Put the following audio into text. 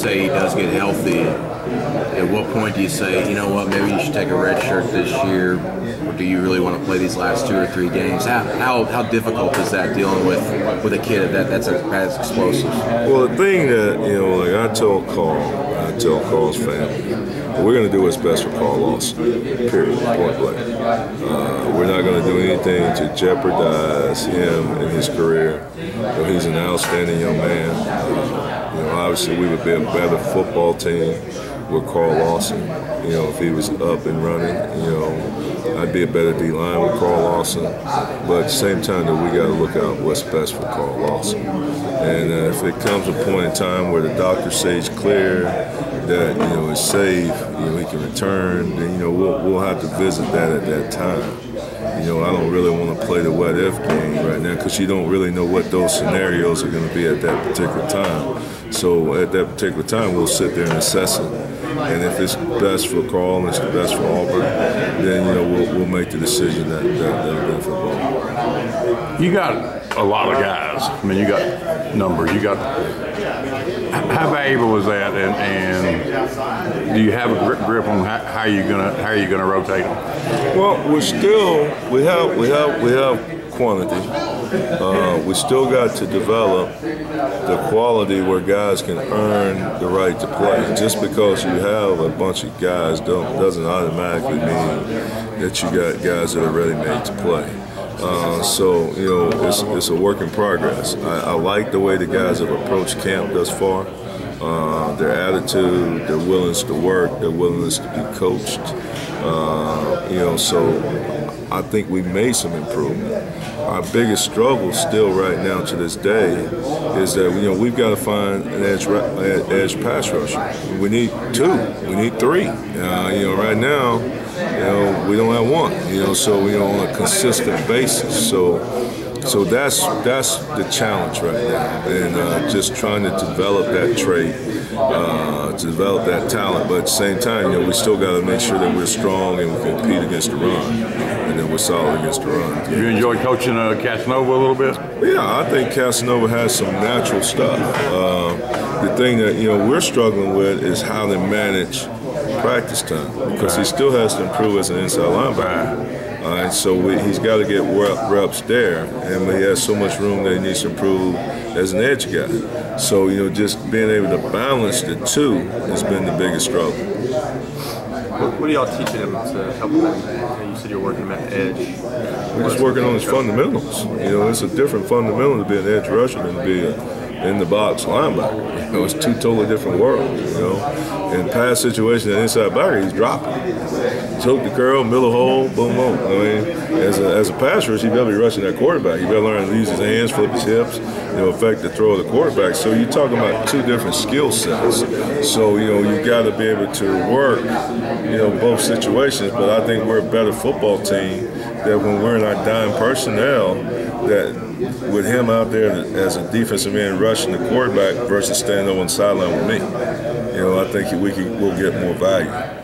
say he does get healthy, at what point do you say, you know what, maybe you should take a red shirt this year, or do you really want to play these last 2 or 3 games? How difficult is that dealing with a kid that's as explosive? Well, the thing that, like I tell Carl's family, we're going to do what's best for Carl Lawson, period, point blank. We're not going to do anything to jeopardize him in his career. He's an outstanding young man. Obviously we would be a better football team with Carl Lawson. If he was up and running, I'd be a better D-line with Carl Lawson. But at the same time, we got to look out what's best for Carl Lawson. And if it comes a point in time where the doctor says clear, that it's safe, he can return, then we'll have to visit that at that time. I don't really want to play the what if game right now because you don't really know what those scenarios are going to be at that particular time. So at that particular time, we'll sit there and assess it. And if it's best for Carl and it's the best for Auburn, then we'll make the decision that benefits both. You got a lot of guys. I mean, you got numbers. You got. How valuable is that? And do you have a grip on how you're gonna rotate them? Well, we have quantity. We still got to develop the quality where guys can earn the right to play. Just because you have a bunch of guys doesn't automatically mean that you got guys that are ready made to play. So it's a work in progress. I like the way the guys have approached camp thus far. Their attitude, their willingness to work, their willingness to be coached. So I think we made some improvement. Our biggest struggle still right now to this day is that we've got to find an edge pass rusher. We need 2, we need 3. Right now, we don't have 1. So on a consistent basis. So that's the challenge right now, and just trying to develop that trait, to develop that talent. But at the same time, we still got to make sure that we're strong and we compete against the run, and then we're solid against the run. You enjoy coaching Casanova a little bit? Yeah, I think Casanova has some natural stuff. The thing that we're struggling with is how to manage practice time because he still has to improve as an inside linebacker. So he's got to get reps there, and he has so much room that he needs to improve as an edge guy. So just being able to balance the two has been the biggest struggle. What are y'all teaching him to help him? You said you're working him at the edge. We're just working on his fundamentals. It's a different fundamental to be an edge rusher than to be in the box linebacker. It's 2 totally different worlds. In pass situations, the inside backer, he's dropping. Choke the curl, middle hole, boom, boom. As a pass rusher, you got to be rushing that quarterback. You got to learn to use his hands, flip his hips, affect the throw of the quarterback. So you're talking about 2 different skill sets. So you got to be able to work, both situations. But I think we're a better football team that when we're in our dime personnel, that with him out there as a defensive end rushing the quarterback versus standing over on the sideline with me, I think we'll get more value.